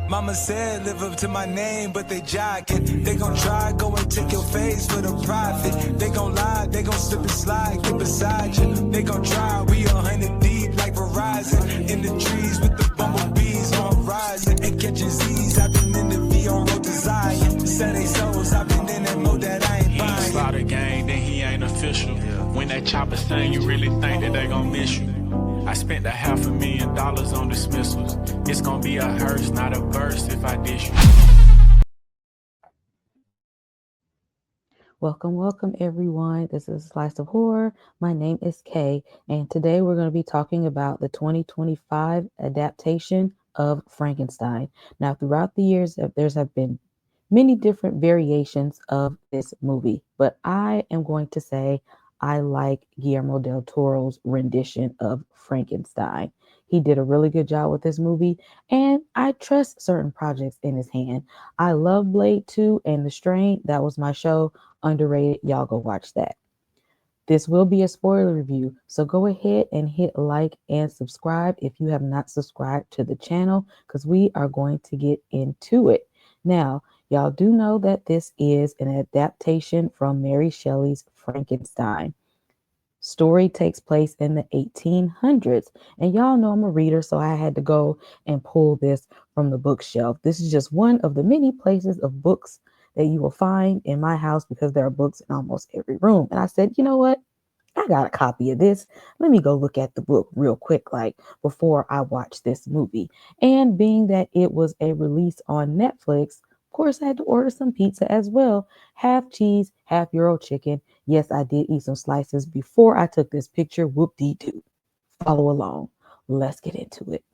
Mama said live up to my name, but they jocking. They gon' try, go and take your face for the profit. They gon' lie, they gon' slip and slide, get beside you. They gon' try, we 100 deep like Verizon. In the trees with the bumblebees on rising. And catching Z's, I've been in the V on road desire. Sunday souls, I've been in that mode that I ain't buying. Slaughter gang, then he ain't official. When that chopper sing, you really think that they gon' miss you. I spent $500,000 on dismissals. It's gonna be a hearse, not a verse if I dish you. Welcome everyone. This is Slice of Horror. My name is Kay, and today we're going to be talking about the 2025 adaptation of Frankenstein. Now, throughout the years, there's have been many different variations of this movie, but I am going to say I like Guillermo del Toro's rendition of Frankenstein. He did a really good job with this movie, and I trust certain projects in his hand. I love Blade 2 and The Strain. That was my show. Underrated. Y'all go watch that. This will be a spoiler review, so go ahead and hit like and subscribe if you have not subscribed to the channel, because we are going to get into it. Now, y'all do know that this is an adaptation from Mary Shelley's Frankenstein. Story takes place in the 1800s, and y'all know I'm a reader, so I had to go and pull this from the bookshelf. This is just one of the many places of books that you will find in my house, because there are books in almost every room. And I said, you know what? I got a copy of this. Let me go look at the book real quick, like before I watch this movie. And being that it was a release on Netflix, of course, I had to order some pizza as well. Half cheese, half Euro chicken. Yes, I did eat some slices before I took this picture. Whoop-dee-doo. Follow along. Let's get into it.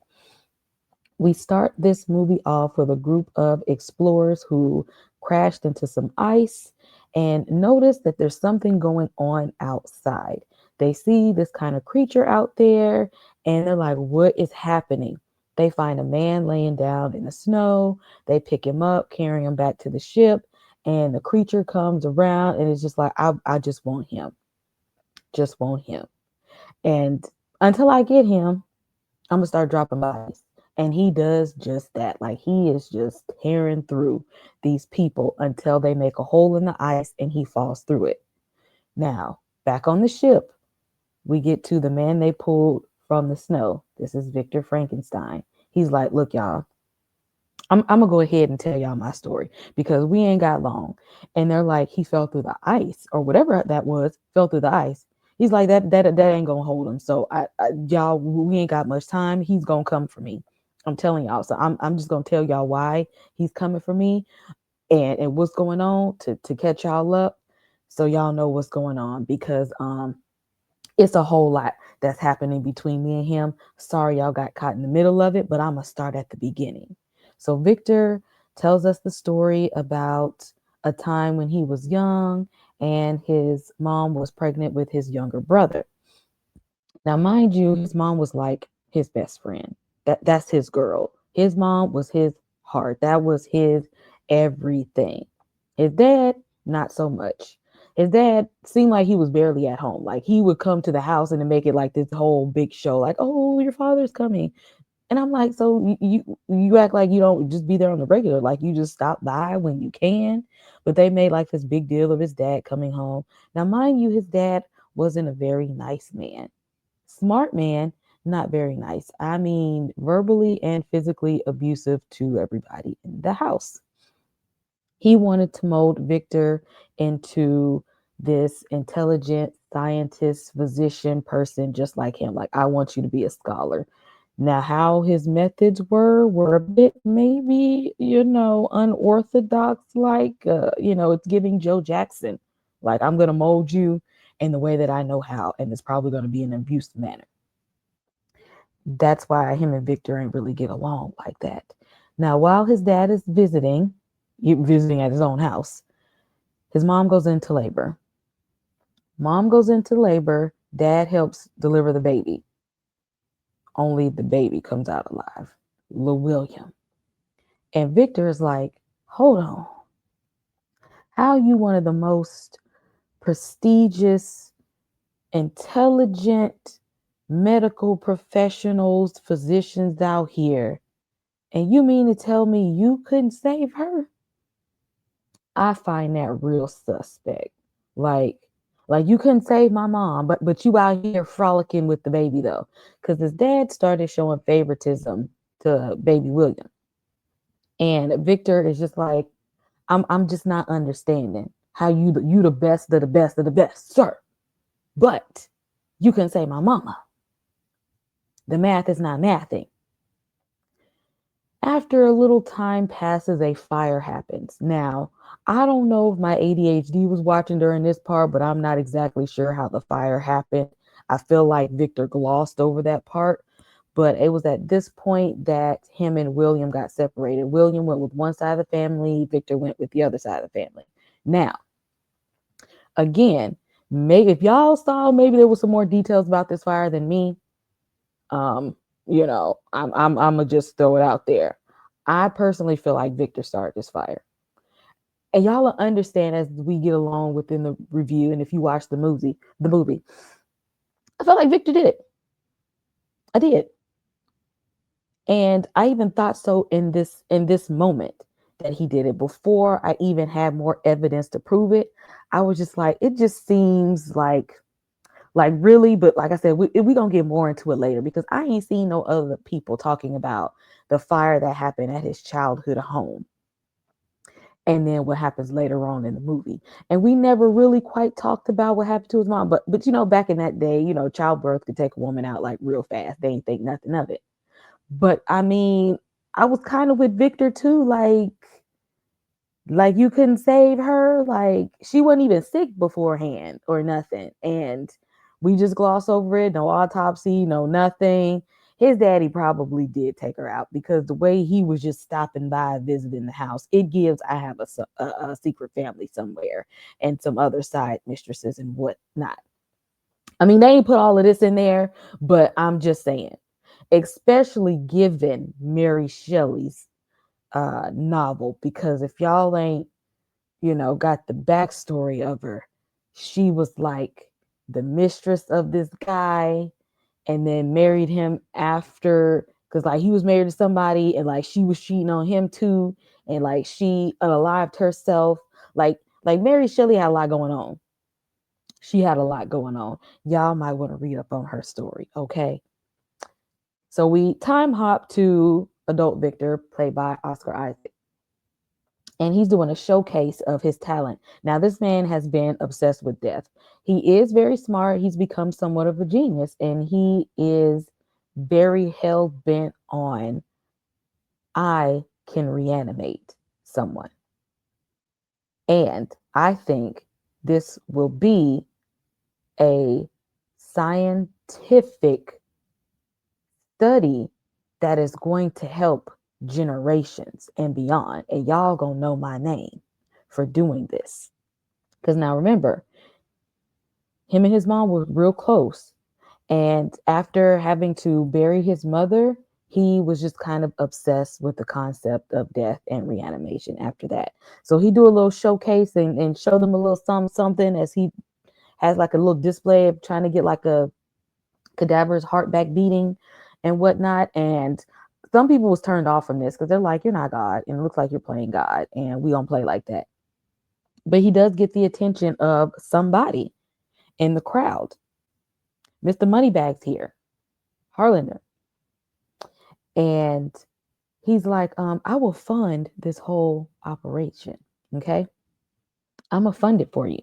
We start this movie off with a group of explorers who crashed into some ice and notice that there's something going on outside. They see this kind of creature out there and they're like, what is happening? They find a man laying down in the snow. They pick him up, carry him back to the ship, and the creature comes around and it's just like, I just want him. Just want him. And until I get him, I'm going to start dropping bodies. And he does just that. Like, he is just tearing through these people until they make a hole in the ice and he falls through it. Now, back on the ship, we get to the man they pulled from the snow. This is Victor Frankenstein. He's like, look, y'all, I'm going to go ahead and tell y'all my story because we ain't got long. And they're like, he fell through the ice or whatever that was, fell through the ice. He's like, that ain't going to hold him. So y'all, we ain't got much time. He's going to come for me. I'm telling y'all. So I'm just going to tell y'all why he's coming for me and what's going on to catch y'all up. So y'all know what's going on, because it's a whole lot that's happening between me and him. Sorry, y'all got caught in the middle of it, but I'm going to start at the beginning. So Victor tells us the story about a time when he was young and his mom was pregnant with his younger brother. Now, mind you, his mom was like his best friend. That's his girl. His mom was his heart. That was his everything. His dad, not so much. His dad seemed like he was barely at home. Like, he would come to the house and make it like this whole big show, like, oh, your father's coming. And I'm like, so you act like you don't just be there on the regular, like you just stop by when you can. But they made like this big deal of his dad coming home. Now, mind you, his dad wasn't a very nice man. Smart man, not very nice. I mean, verbally and physically abusive to everybody in the house. He wanted to mold Victor into this intelligent scientist, physician person, just like him. Like, I want you to be a scholar. Now, how his methods were a bit maybe, unorthodox, like, it's giving Joe Jackson. Like, I'm going to mold you in the way that I know how, and it's probably going to be an abuse manner. That's why him and Victor ain't really get along like that. Now, while his dad is visiting at his own house, his mom goes into labor. Mom goes into labor. Dad helps deliver the baby. Only the baby comes out alive, Lil William. And Victor is like, hold on. How you one of the most prestigious, intelligent medical professionals, physicians out here, And you mean to tell me you couldn't save her? I find that real suspect. Like, like you couldn't save my mom, but you out here frolicking with the baby though, because his dad started showing favoritism to baby William, and Victor is just like, I'm just not understanding how you the best of the best of the best, sir, but you couldn't save my mama. The math is not mathing. After a little time passes, a fire happens. Now, I don't know if my ADHD was watching during this part, but I'm not exactly sure how the fire happened. I feel like Victor glossed over that part, but it was at this point that him and William got separated. William went with one side of the family, Victor went with the other side of the family. Now, again, maybe if y'all saw, maybe there was some more details about this fire than me. Um, I'm gonna just throw it out there. I personally feel like Victor started this fire. And y'all will understand as we get along within the review. And if you watch the movie, I felt like Victor did it. I did. And I even thought so in this moment that he did it. Before I even had more evidence to prove it, I was just like, it just seems like really, but like I said, we gonna get more into it later because I ain't seen no other people talking about the fire that happened at his childhood home and then what happens later on in the movie. And we never really quite talked about what happened to his mom, but back in that day, childbirth could take a woman out like real fast. They ain't think nothing of it. But I mean, I was kind of with Victor too, like you couldn't save her, like she wasn't even sick beforehand or nothing, and we just gloss over it. No autopsy, no nothing. His daddy probably did take her out because the way he was just stopping by visiting the house, it gives I have a secret family somewhere and some other side mistresses and whatnot. I mean, they ain't put all of this in there, but I'm just saying, especially given Mary Shelley's novel, because if y'all ain't got the backstory of her. She was like the mistress of this guy and then married him after, because like he was married to somebody and like she was cheating on him too. And like she unalived herself. Like Mary Shelley had a lot going on. She had a lot going on. Y'all might want to read up on her story, okay? So we time hop to adult Victor, played by Oscar Isaac, and he's doing a showcase of his talent. Now, this man has been obsessed with death. He is very smart. He's become somewhat of a genius, and he is very hell bent on I can reanimate someone. And I think this will be a scientific study that is going to help generations and beyond. And y'all gonna know my name for doing this. Because now remember, him and his mom were real close. And after having to bury his mother, he was just kind of obsessed with the concept of death and reanimation after that. So he do a little showcase and show them a little something as he has like a little display of trying to get like a cadaver's heart back beating and whatnot. And some people was turned off from this because they're like, you're not God and it looks like you're playing God and we don't play like that. But he does get the attention of somebody in the crowd. Mr. Moneybags here, Harlander. And he's like, I will fund this whole operation. Okay. I'm gonna fund it for you.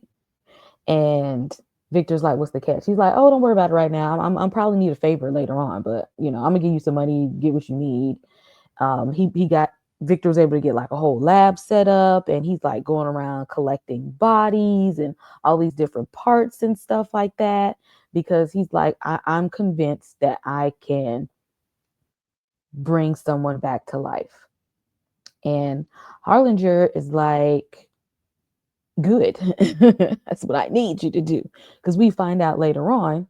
And Victor's like, what's the catch? He's like, oh, don't worry about it right now. I'm probably need a favor later on, but I'm gonna give you some money, get what you need. He got Victor was able to get like a whole lab set up, and he's like going around collecting bodies and all these different parts and stuff like that because he's like, I'm convinced that I can bring someone back to life. And Harlinger is like, good. That's what I need you to do. Because we find out later on,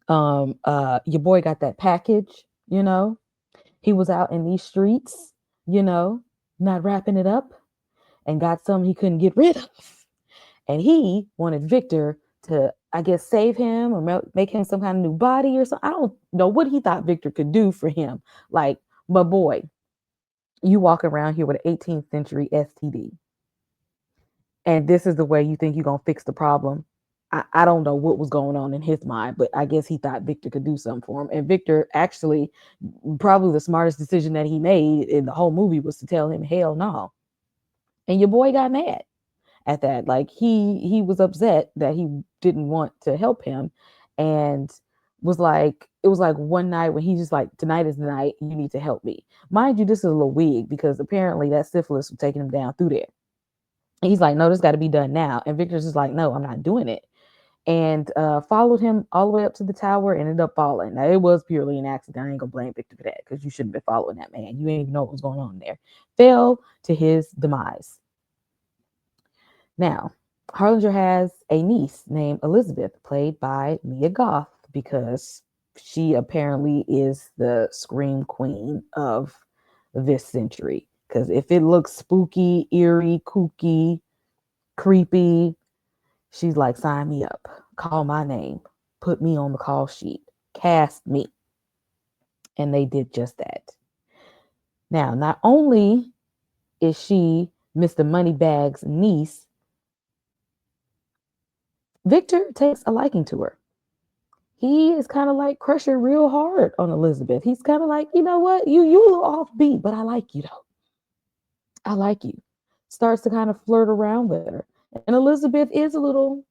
your boy got that package. He was out in these streets, not wrapping it up and got something he couldn't get rid of. And he wanted Victor to, I guess, save him or make him some kind of new body or something. I don't know what he thought Victor could do for him. Like, But boy, you walk around here with an 18th century STD, and this is the way you think you're gonna fix the problem. I don't know what was going on in his mind, but I guess he thought Victor could do something for him. And Victor actually, probably the smartest decision that he made in the whole movie was to tell him, hell no. And your boy got mad at that. Like he was upset that he didn't want to help him, and was like, it was like one night when he's just like, tonight is the night, you need to help me. Mind you, this is a little weird because apparently that syphilis was taking him down through there. And he's like, no, this got to be done now. And Victor's just like, no, I'm not doing it. And followed him all the way up to the tower, ended up falling. Now, it was purely an accident. I ain't gonna blame Victor for that because you shouldn't be following that man. You ain't even know what was going on there. Fell to his demise. Now, Harlinger has a niece named Elizabeth, played by Mia Goth, because she apparently is the scream queen of this century. Because if it looks spooky, eerie, kooky, creepy, she's like, sign me up, call my name, put me on the call sheet, cast me. And they did just that. Now, not only is she Mr. Moneybags' niece, Victor takes a liking to her. He is kind of like crushing real hard on Elizabeth. He's kind of like, you know what, you a little offbeat, but I like you though. I like you. Starts to kind of flirt around with her. And Elizabeth is a little,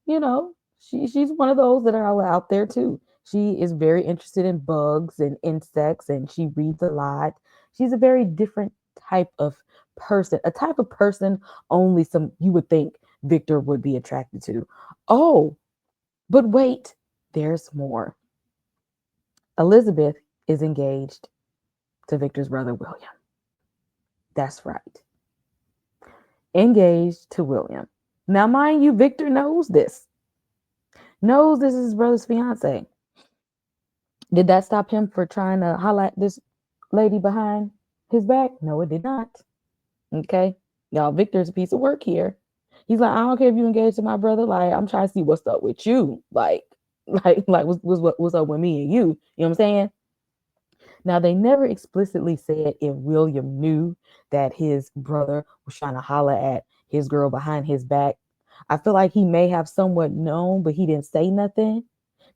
she's one of those that are out there too. She is very interested in bugs and insects, and she reads a lot. She's a very different type of person, a type of person only some you would think Victor would be attracted to. Oh, but wait, there's more. Elizabeth is engaged to Victor's brother, William. That's right. Engaged to William. Now, mind you, Victor knows this. Knows this is his brother's fiance. Did that stop him for trying to holler at this lady behind his back? No, it did not. Okay. Y'all, Victor's a piece of work here. He's like, I don't care if you engaged to my brother. Like, I'm trying to see what's up with you. Like what's up with me and you? You know what I'm saying? Now, they never explicitly said if William knew that his brother was trying to holler at his girl behind his back. I feel like he may have somewhat known, but he didn't say nothing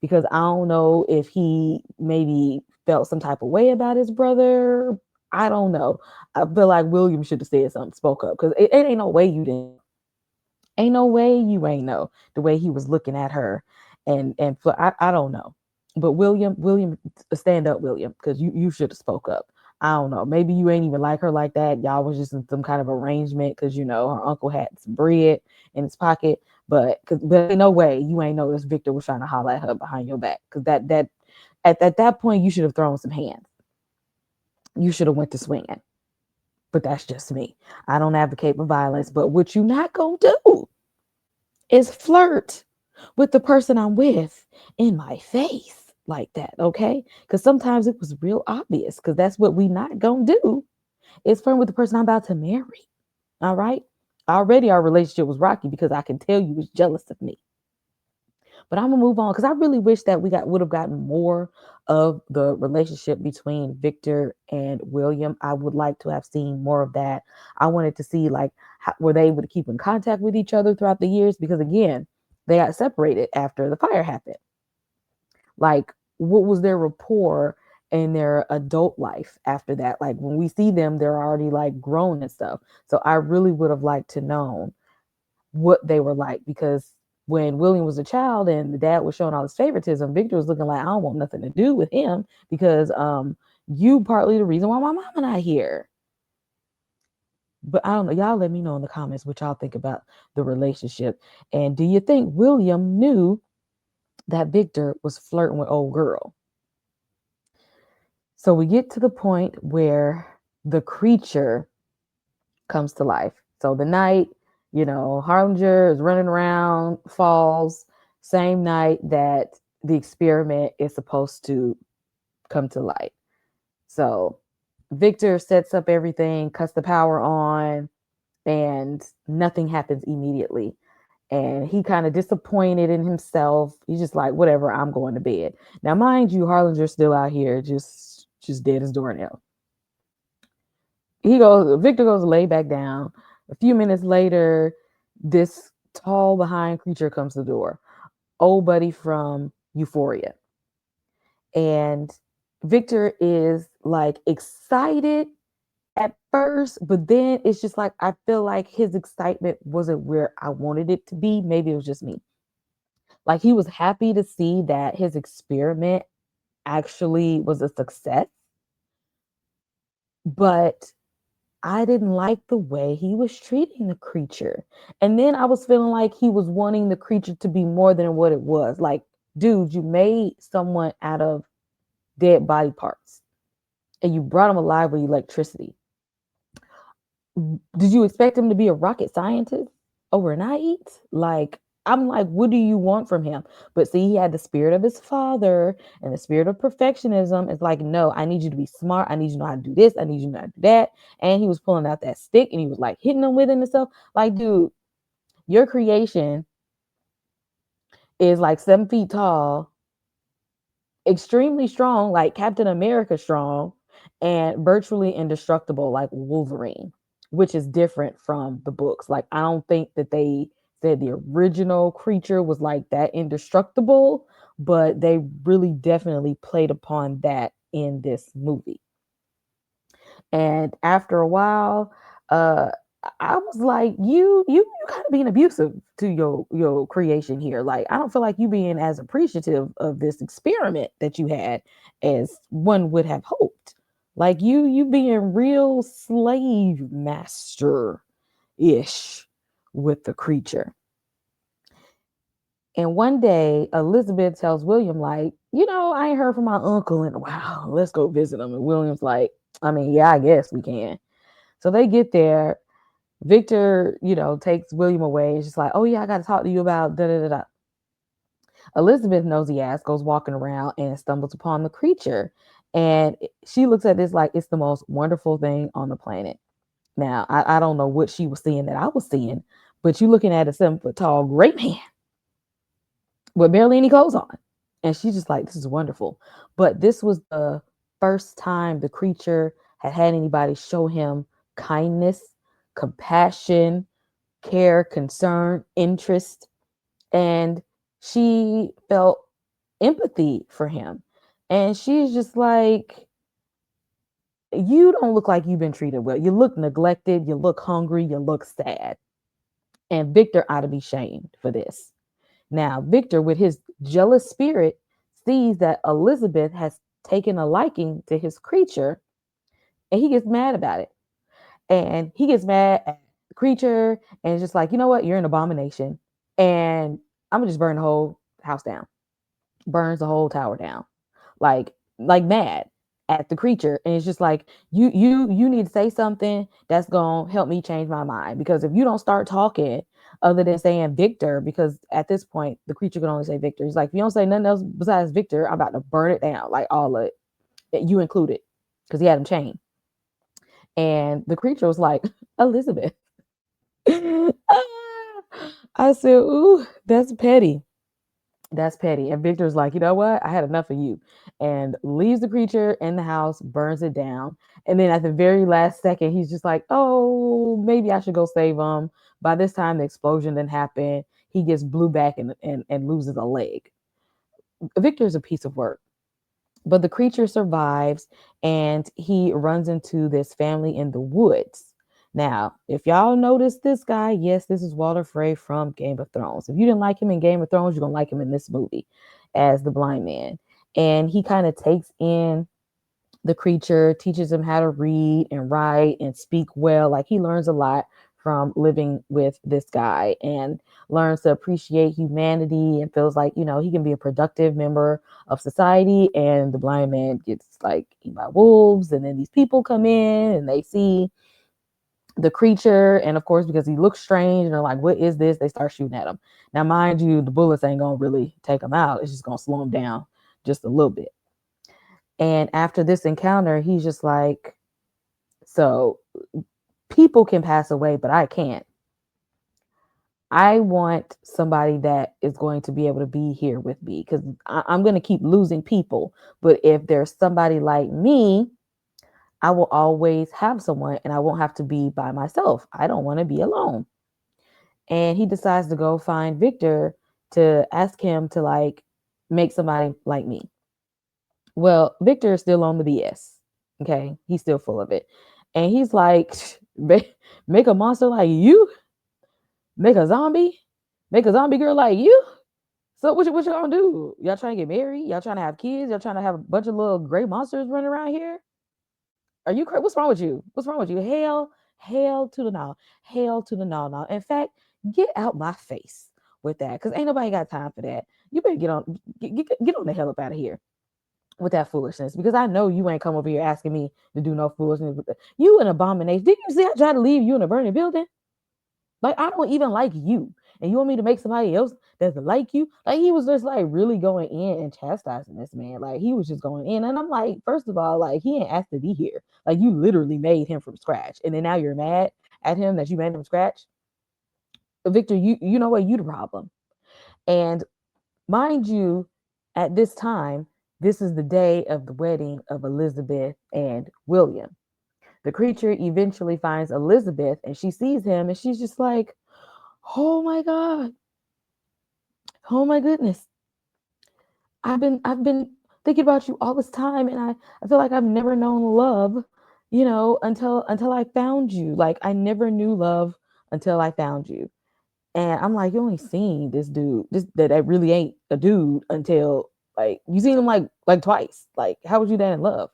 because I don't know if he maybe felt some type of way about his brother. I don't know. I feel like William should have said something, spoke up, because it ain't no way you didn't. Ain't no way you ain't know the way he was looking at her, and I don't know, but William, stand up, William, because you should have spoke up. I don't know. Maybe you ain't even like her like that. Y'all was just in some kind of arrangement because her uncle had some bread in his pocket. But ain't no way you ain't noticed Victor was trying to holler at her behind your back. Because that at that point you should have thrown some hands. You should have went to swinging. But that's just me. I don't advocate for violence. But what you not gonna do is flirt with the person I'm with in my face like that, okay? Because sometimes it was real obvious, because that's what we not gonna do, is flirt with the person I'm about to marry. All right. Already our relationship was rocky because I can tell you was jealous of me. But I'm gonna move on because I really wish that we would have gotten more of the relationship between Victor and William. I would like to have seen more of that. I wanted to see like were they able to keep in contact with each other throughout the years, because again, they got separated after the fire happened. Like, what was their rapport in their adult life after that? Like, when we see them, they're already like grown and stuff. So I really would have liked to know what they were like, because when William was a child and the dad was showing all his favoritism, Victor was looking like, I don't want nothing to do with him because you partly the reason why my mama not here. But I don't know. Y'all let me know in the comments what y'all think about the relationship. And do you think William knew that Victor was flirting with old girl? So we get to the point where the creature comes to life. So the night, Harlinger is running around, falls, same night that the experiment is supposed to come to light. So Victor sets up everything, cuts the power on, and nothing happens immediately. And he kind of disappointed in himself. He's just like, whatever, I'm going to bed. Now, mind you, Harlinger's still out here, just dead as doornail. Victor goes to lay back down. A few minutes later, this tall behind creature comes to the door. Old buddy from Euphoria. And Victor is like excited at first, but then it's just like I feel like his excitement wasn't where I wanted it to be. Maybe it was just me. Like he was happy to see that his experiment actually was a success, but I didn't like the way he was treating the creature. And then I was feeling like he was wanting the creature to be more than what it was. Like, dude, you made someone out of dead body parts and you brought him alive with electricity. Did you expect him to be a rocket scientist overnight? Like, I'm like, what do you want from him? But see, he had the spirit of his father and the spirit of perfectionism. It's like, no, I need you to be smart. I need you to know how to do this. I need you to know how to do that. And he was pulling out that stick and he was like hitting them with it and stuff. Like, dude, your creation is like 7 feet tall, extremely strong, like Captain America strong, and virtually indestructible, like Wolverine, which is different from the books. Like, I don't think that they said the original creature was like that indestructible, but they really definitely played upon that in this movie. And after a while, uh, I was like, you kind of being abusive to your creation here. Like, I don't feel like you being as appreciative of this experiment that you had as one would have hoped. Like you being real slave master ish with the creature. And one day, Elizabeth tells William, like, I ain't heard from my uncle in a while. Let's go visit him. And William's like, I mean, yeah, I guess we can. So they get there. Victor, takes William away. It's just like, oh yeah, I got to talk to you about da da da da. Elizabeth nosy ass goes walking around and stumbles upon the creature, and she looks at this like it's the most wonderful thing on the planet. Now, I don't know what she was seeing that I was seeing, but you looking at a 7 foot tall great man with barely any clothes on, and she's just like, this is wonderful. But this was the first time the creature had anybody show him kindness, compassion, care, concern, interest, and she felt empathy for him. And she's just like, you don't look like you've been treated well. You look neglected, you look hungry, you look sad. And Victor ought to be shamed for this. Now, Victor, with his jealous spirit, sees that Elizabeth has taken a liking to his creature and he gets mad about it. And he gets mad at the creature and is just like, you know what? You're an abomination. And I'm gonna just burn the whole house down. Burns the whole tower down. Like mad at the creature. And it's just like, you need to say something that's gonna help me change my mind. Because if you don't start talking other than saying Victor, because at this point the creature can only say Victor. He's like, if you don't say nothing else besides Victor, I'm about to burn it down. Like all of it. You included. Because he had him chained. And the creature was like, Elizabeth. I said, ooh, that's petty. That's petty. And Victor's like, you know what? I had enough of you. And leaves the creature in the house, burns it down. And then at the very last second, he's just like, oh, maybe I should go save him. By this time, the explosion didn't happen. He gets blew back and loses a leg. Victor's a piece of work. But the creature survives and he runs into this family in the woods. Now, if y'all notice this guy, yes, this is Walter Frey from Game of Thrones. If you didn't like him in Game of Thrones, you're going to like him in this movie as the blind man. And he kind of takes in the creature, teaches him how to read and write and speak well. Like he learns a lot from living with this guy and learns to appreciate humanity and feels like, he can be a productive member of society. And the blind man gets like eaten by wolves. And then these people come in and they see the creature. And of course, because he looks strange and they're like, what is this? They start shooting at him. Now, mind you, the bullets ain't going to really take him out. It's just going to slow him down just a little bit. And after this encounter, he's just like, so people can pass away, but I can't. I want somebody that is going to be able to be here with me because I'm going to keep losing people. But if there's somebody like me I will always have someone and I won't have to be by myself. I don't want to be alone. And he decides to go find Victor to ask him to like make somebody like me. Well, Victor is still on the BS. Okay. He's still full of it. And he's like, make a monster like you? Make a zombie? Make a zombie girl like you? So what you gonna do? Y'all trying to get married? Y'all trying to have kids? Y'all trying to have a bunch of little gray monsters running around here? Are you crazy? What's wrong with you? What's wrong with you? Hell to the no. Hell to the no. In fact, get out my face with that. Cause ain't nobody got time for that. You better get on the hell up out of here with that foolishness. Because I know you ain't come over here asking me to do no foolishness. You an abomination. Didn't you see I tried to leave you in a burning building? Like, I don't even like you. And you want me to make somebody else doesn't like you? Like, he was just like really going in and chastising this man. Like, he was just going in. And I'm like, first of all, like, he ain't asked to be here. Like, you literally made him from scratch. And then now you're mad at him that you made him from scratch. Victor, you know what? You the problem. And mind you, at this time, this is the day of the wedding of Elizabeth and William. The creature eventually finds Elizabeth and she sees him and she's just like, oh my God. Oh my goodness. I've been thinking about you all this time and I feel like I've never known love, until I found you. Like I never knew love until I found you. And I'm like, you only seen this dude, that really ain't a dude until like you seen him like twice. Like, how was you that in love?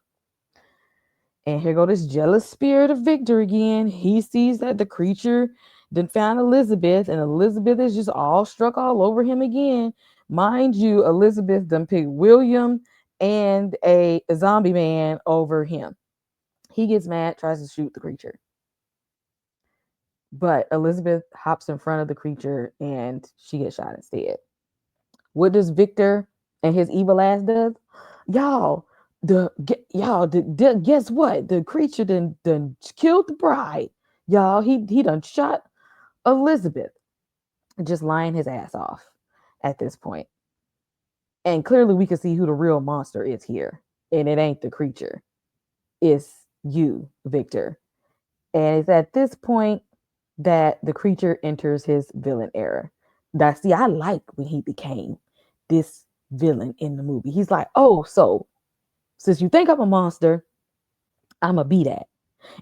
And here go this jealous spirit of Victor again. He sees that the creature then found Elizabeth, and Elizabeth is just all struck all over him again. Mind you, Elizabeth done picked William and a zombie man over him. He gets mad, tries to shoot the creature. But Elizabeth hops in front of the creature and she gets shot instead. What does Victor and his evil ass does? Y'all, guess what? The creature done killed the bride. Y'all, he done shot Elizabeth, just lying his ass off at this point. And clearly we can see who the real monster is here. And it ain't the creature. It's you, Victor. And it's at this point that the creature enters his villain era. I like when he became this villain in the movie. He's like, oh, so since you think I'm a monster, I'm going to be that.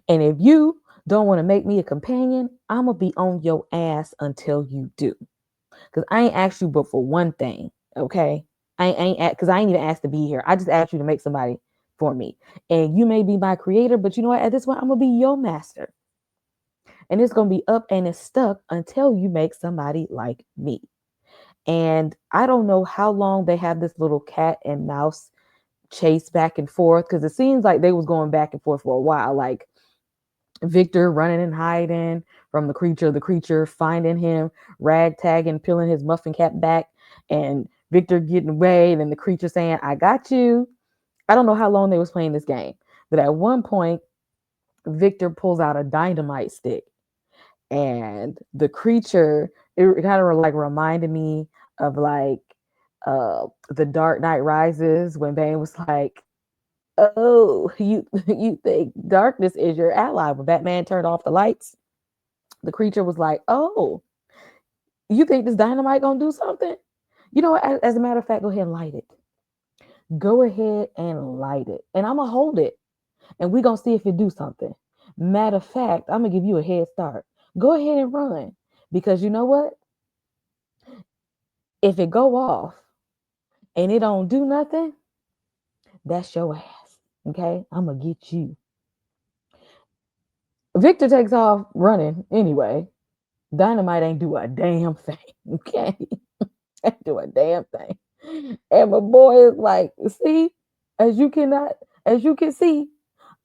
And if you don't want to make me a companion, I'm going to be on your ass until you do. Because I ain't asked you but for one thing, okay? Because I ain't even asked to be here. I just asked you to make somebody for me. And you may be my creator, but you know what? At this point, I'm going to be your master. And it's going to be up and it's stuck until you make somebody like me. And I don't know how long they have this little cat and mouse chase back and forth, because it seems like they was going back and forth for a while. Like Victor running and hiding from the creature finding him, ragtagging, peeling his muffin cap back, and Victor getting away, and then the creature saying, I got you. I don't know how long they was playing this game, but at one point, Victor pulls out a dynamite stick, and the creature, it kind of like reminded me of like the Dark Knight Rises when Bane was like, oh, you think darkness is your ally. When Batman turned off the lights, the creature was like, oh, you think this dynamite gonna do something? You know what? As a matter of fact, go ahead and light it. Go ahead and light it. And I'm gonna hold it. And we're gonna see if it do something. Matter of fact, I'm gonna give you a head start. Go ahead and run. Because you know what? If it go off and it don't do nothing, that's your ass. Okay? I'm gonna get you. Victor takes off running anyway. Dynamite ain't do a damn thing. Okay? Ain't do a damn thing. And my boy is like, see, as you can see,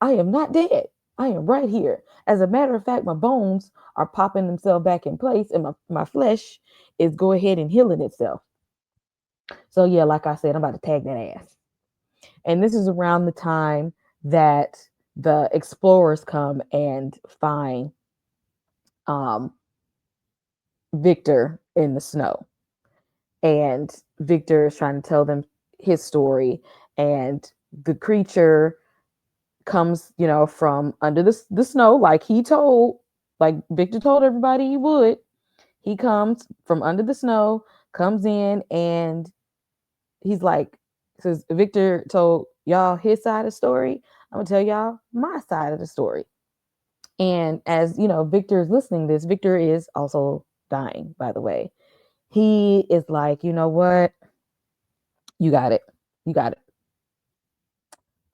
I am not dead. I am right here. As a matter of fact, my bones are popping themselves back in place and my flesh is go ahead and healing itself. So yeah, like I said, I'm about to tag that ass. And this is around the time that the explorers come and find Victor in the snow. And Victor is trying to tell them his story. And the creature comes, from under the snow, like like Victor told everybody he would. He comes from under the snow, comes in, and he's like, says Victor told y'all his side of the story. I'm gonna tell y'all my side of the story. And as Victor is listening to this, Victor is also dying, by the way. He is like, you know what? You got it. You got it.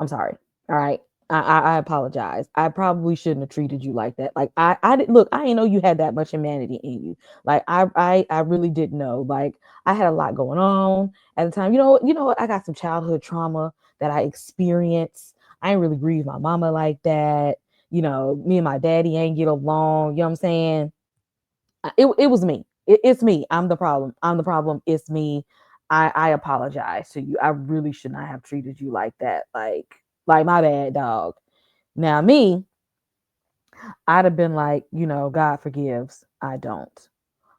I'm sorry. All right. I apologize. I probably shouldn't have treated you like that. Like I didn't look, I didn't know you had that much humanity in you. Like I really didn't know. Like I had a lot going on at the time. You know what? I got some childhood trauma that I experienced. I didn't really grieve my mama like that. Me and my daddy ain't get along. You know what I'm saying? It was me. It's me. I'm the problem. I'm the problem. It's me. I apologize to you. I really should not have treated you like that. Like my bad, dog. Now me, I'd have been like, God forgives. I don't.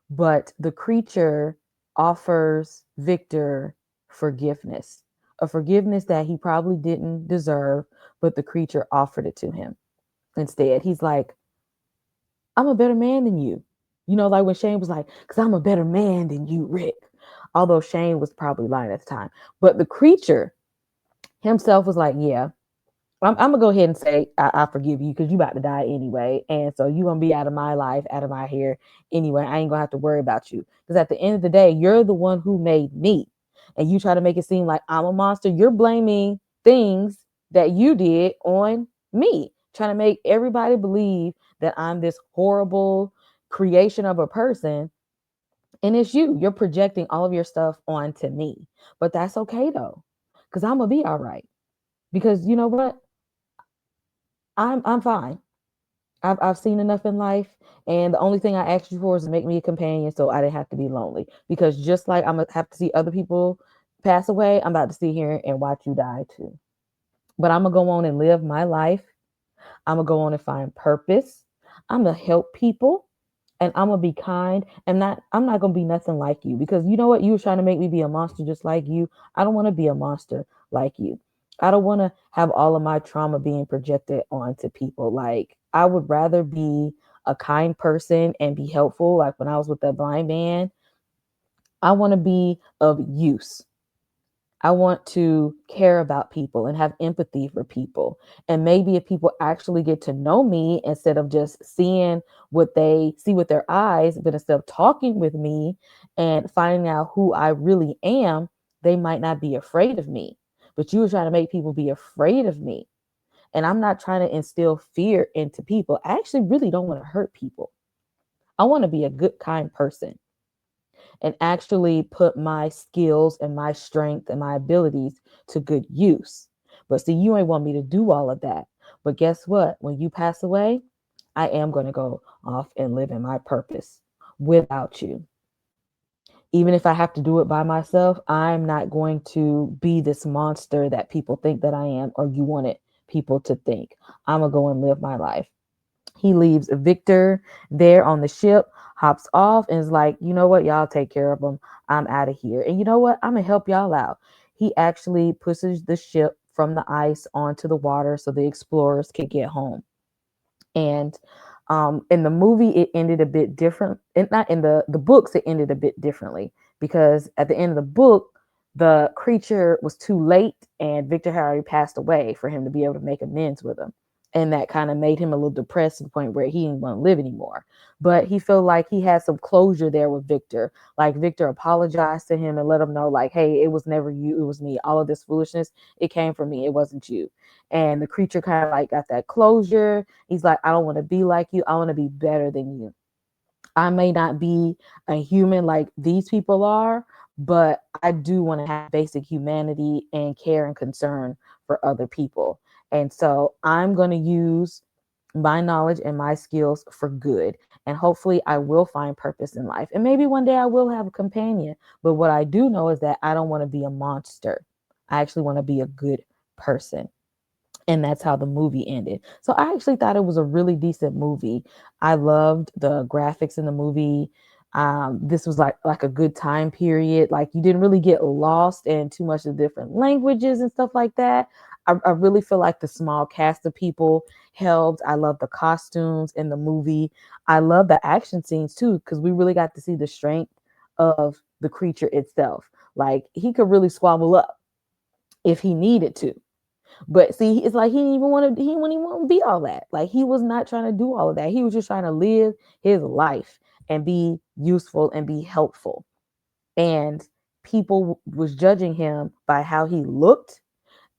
But the creature offers Victor forgiveness, a forgiveness that he probably didn't deserve, but the creature offered it to him instead. He's like, I'm a better man than you. Like when Shane was like, because I'm a better man than you, Rick. Although Shane was probably lying at the time. But the creature himself was like, yeah, I'm gonna go ahead and say I forgive you because you about to die anyway, and so you gonna be out of my life, out of my hair anyway. I ain't gonna have to worry about you because at the end of the day, you're the one who made me, and you try to make it seem like I'm a monster. You're blaming things that you did on me, trying to make everybody believe that I'm this horrible creation of a person, and it's you. You're projecting all of your stuff onto me, but that's okay though, because I'm gonna be all right. Because you know what? I'm fine. I've seen enough in life, and the only thing I asked you for is to make me a companion, so I didn't have to be lonely. Because just like I'm gonna have to see other people pass away, I'm about to sit here and watch you die too. But I'm gonna go on and live my life. I'm gonna go on and find purpose. I'm gonna help people, and I'm gonna be kind. And I'm not gonna be nothing like you because you know what? You were trying to make me be a monster just like you. I don't want to be a monster like you. I don't want to have all of my trauma being projected onto people. Like I would rather be a kind person and be helpful. Like when I was with that blind man, I want to be of use. I want to care about people and have empathy for people. And maybe if people actually get to know me instead of just seeing what they see with their eyes, but instead of talking with me and finding out who I really am, they might not be afraid of me. But you were trying to make people be afraid of me. And I'm not trying to instill fear into people. I actually really don't want to hurt people. I want to be a good, kind person and actually put my skills and my strength and my abilities to good use. But see, you ain't want me to do all of that. But guess what? When you pass away, I am going to go off and live in my purpose without you. Even if I have to do it by myself, I'm not going to be this monster that people think that I am or you wanted people to think. I'm going to go and live my life. He leaves Victor there on the ship, hops off, and is like, you know what? Y'all take care of him. I'm out of here. And you know what? I'm going to help y'all out. He actually pushes the ship from the ice onto the water so the explorers could get home. And in the movie, it ended a bit different. And not in the books, it ended a bit differently because at the end of the book, the creature was too late and Victor had already passed away for him to be able to make amends with him. And that kind of made him a little depressed to the point where he didn't want to live anymore. But he felt like he had some closure there with Victor. Like Victor apologized to him and let him know, like, hey, it was never you, it was me. All of this foolishness, it came from me. It wasn't you. And the creature kind of like got that closure. He's like, I don't want to be like you. I want to be better than you. I may not be a human like these people are, but I do want to have basic humanity and care and concern for other people. And so I'm going to use my knowledge and my skills for good. And hopefully I will find purpose in life. And maybe one day I will have a companion. But what I do know is that I don't want to be a monster. I actually want to be a good person. And that's how the movie ended. So I actually thought it was a really decent movie. I loved the graphics in the movie. This was like a good time period. Like you didn't really get lost in too much of different languages and stuff like that. I really feel like the small cast of people helped. I love the costumes in the movie. I love the action scenes too, because we really got to see the strength of the creature itself. Like he could really squabble up if he needed to. But see, it's like he didn't even want to. He wouldn't even want to be all that. Like he was not trying to do all of that. He was just trying to live his life and be useful and be helpful. And people was judging him by how he looked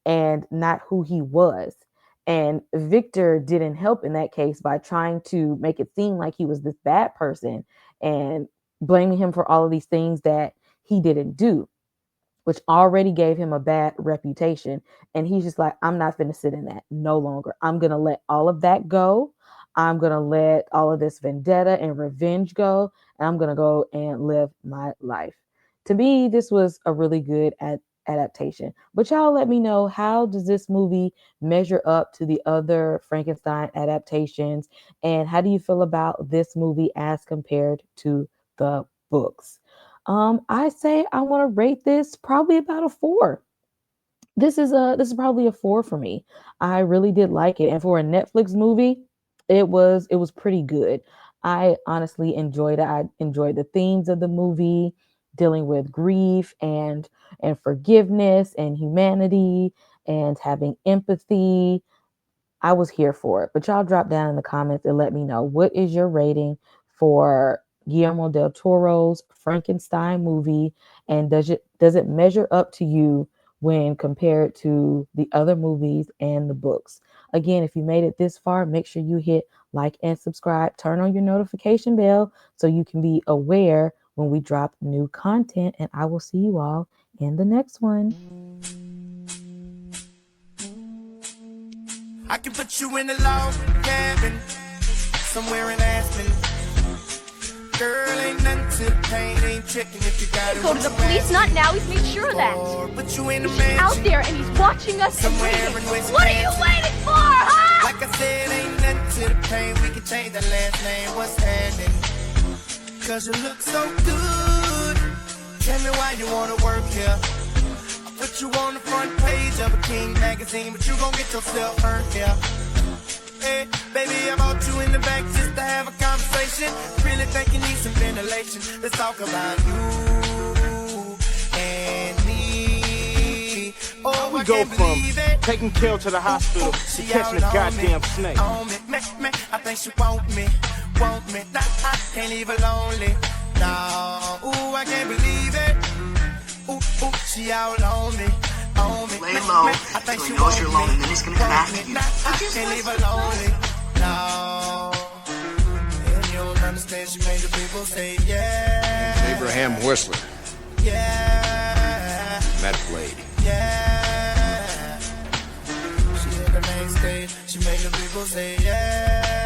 and not who he was. And Victor didn't help in that case by trying to make it seem like he was this bad person and blaming him for all of these things that he didn't do, which already gave him a bad reputation. And he's just like, I'm not going to sit in that no longer. I'm going to let all of that go. I'm going to let all of this vendetta and revenge go. And I'm going to go and live my life. To me, this was a really good adaptation. But y'all let me know, how does this movie measure up to the other Frankenstein adaptations? And how do you feel about this movie as compared to the books? I say I want to rate this probably about a 4. This is probably a 4 for me. I really did like it, and for a Netflix movie, it was pretty good. I honestly enjoyed it. I enjoyed the themes of the movie, dealing with grief and forgiveness and humanity and having empathy. I was here for it. But y'all drop down in the comments and let me know, what is your rating for Guillermo del Toro's Frankenstein movie, and does it measure up to you when compared to the other movies and the books? Again, if you made it this far, make sure you hit like and subscribe. Turn on your notification bell so you can be aware when we drop new content, and I will see you all in the next one. I can put you in a log cabin somewhere in Aspen. Girl, ain't nothing to the pain, ain't checking if you got it. Go to the police, not now. He's made sure of that. Put you in a He's mansion out there and he's watching us. somewhere in West What are you waiting for, huh? Like I said, ain't nothing to the pain. We can change the last name. What's happening? Cause you look so good. Tell me why you wanna work here. I put you on the front page of a King magazine, but you gon' get yourself hurt here. Hey, baby, I brought you in the back just to have a conversation. Really think you need some ventilation. Let's talk about you and me. Oh, we I go can't from believe it. taking Kel to the hospital to catching a goddamn snake. I think she want me. Nah, I can't leave her lonely. No, ooh, I can't believe it. Ooh, she out on me. Lay low until he knows you're alone, and then he's gonna come after you. I can't leave her lonely. No. And you don't understand, she made the people say yeah. Abraham Whistler. Yeah. Met Blade. Yeah. She hit the main stage, she made the people say yeah.